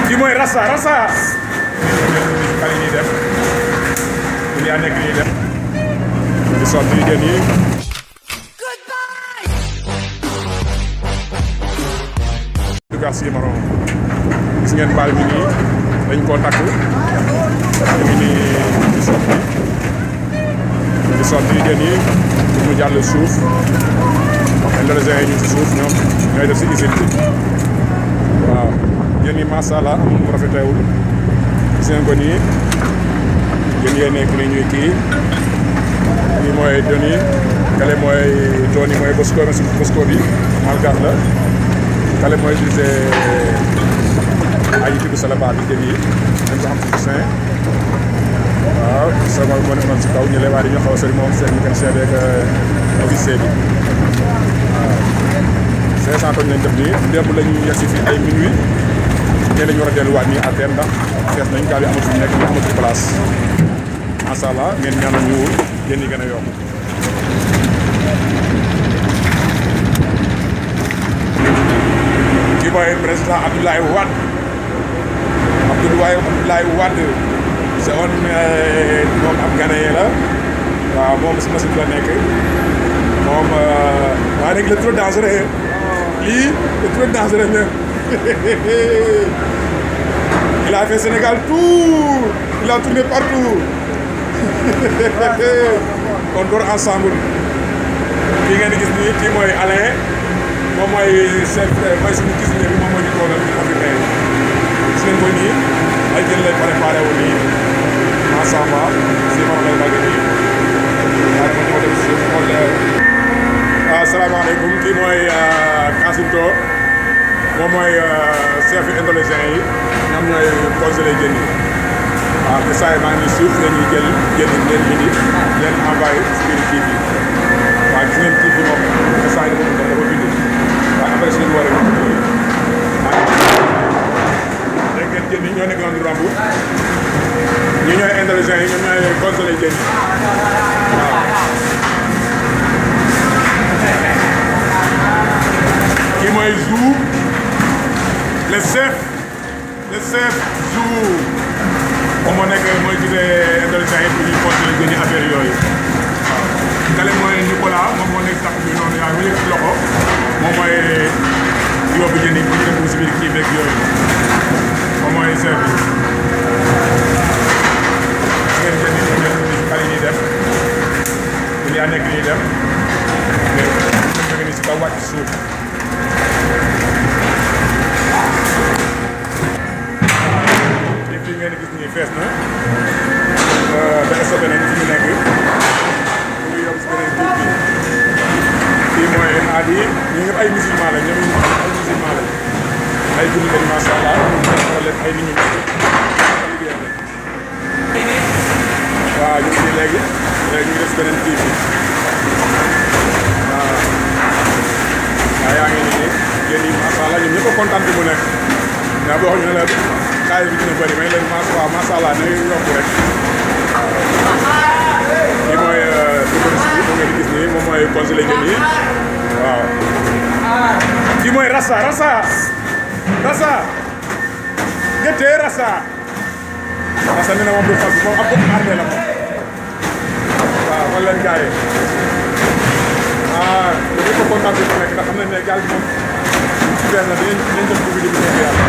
kii mooy rasa xale yi def ñu yaa nekk nii def di sotti jën yi edukasi maron gis ngeen baal mi nii dañ koo takk ñu ngi nii di sotti jën yi pour mu jàll suuf indonésien yi ñu si suuf ñoom ñooy def si usine bi waaw jën yi masha Allah amul mu rafetewul gis ngeen ko nii jën yee nekk ni ñuy kii nii mooy don yi kale mooy toon yi mooy bosco bi malgache la kale mooy utilisé ay tudd salabaat yi jën yi dañ ko xam si coussin waaw sama moo nekk noonu si kaw ñu lay waa di ñoo xaw a sori moom seen mécanicien beeg officier bi waaw 500 tonnes lañ def nii démb la ñu yegsi fii ay minuit ñee dañu war a delluwaat nii à terre ndax fees nañ gaal yi amatul nekk ñu amatul place masha Allah ngeen ñaanal ñu jën yi gën a yokk kii mooy président Abdoulaye Wade c'est on moom ab Ghanéen la waaw moom si machine la nekk moom waa léegi le trop dangereux lii le trop dangereux même il a fait Sénégal tout il a tourné partout on dort ensemble kii ngeen di gis nii kii mooy Alain moom mooy chef mooy suñu cuisinier bi moom moo ñu toogal ñu africain gis ngeen ko nii ay jën lay préparé wu nii masha Allah si moom lay bëgg nii waaye ma ñëw dem si xool asalaamaaleykum kii mooy Kasinto moom mooy chef indonésien yi ñoom ñooy congelé jën yi waaw te saa yi maa ngi suuf la ñuy jël jën yi leen indi leen envoyé si biir kii bi waaw gis ngeen kii bi moom te saa yi dafa bind waaye après suñu war a dégg ngeen jën yi ñoo nekk noonu di romb ñi ñooy indonésien yi ñoom ñooy congelé jën yi waaw kii mooy Zou le chef Zou moom moo nekk mooy gisee indonésien yi pour ñuy congelé jën yi affaire yooyu kale mooy Nicolas moom moo nekk tax bi noonu yaa ngi yëg loxo moom mooy yóbbu jën yi pour ñu dugg si biir kii beeg yooyu moom mooy chef bi ngeen jën yi ñoom ñoo xale yi def ñu yaa nekk nii def mais ñu jóge ni si kaw wàcc suuf fii ngeen gis nii fees na ba stocké nañ fi mu nekk ñu ngi yóbbu si beneen géej bi fii mooy aad yi ñu ngi ay musulman la ñoom ay musulman la ay jullit lañ masha Allah wala ay nit ñu waaw ñu ngi léegi ñu ngi def beneen kii bi waaw yaa ngi nii yéen yi masha Allah ñoom ñëpp a kontaan bi mu nekk daa boo xam ne la xaalis bi dina bëri may leen masha Allah na yokk rek kii mooy touriste bi mu ngeen gis nii moom mooy congelé jën yi waaw kii mooy rasa gëttee rasa nee na moom du fas moom ab bopp armée la moom waaw man leen gars yi dañu ko kontaan bi mu nekk ndax xam nañ ne gaal bi moom super na dinañ def dugg di bu nekk yàlla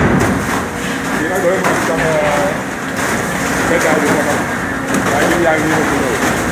lii nag loolu moom sax béykat bi waaye ñun yaa ngi ñëw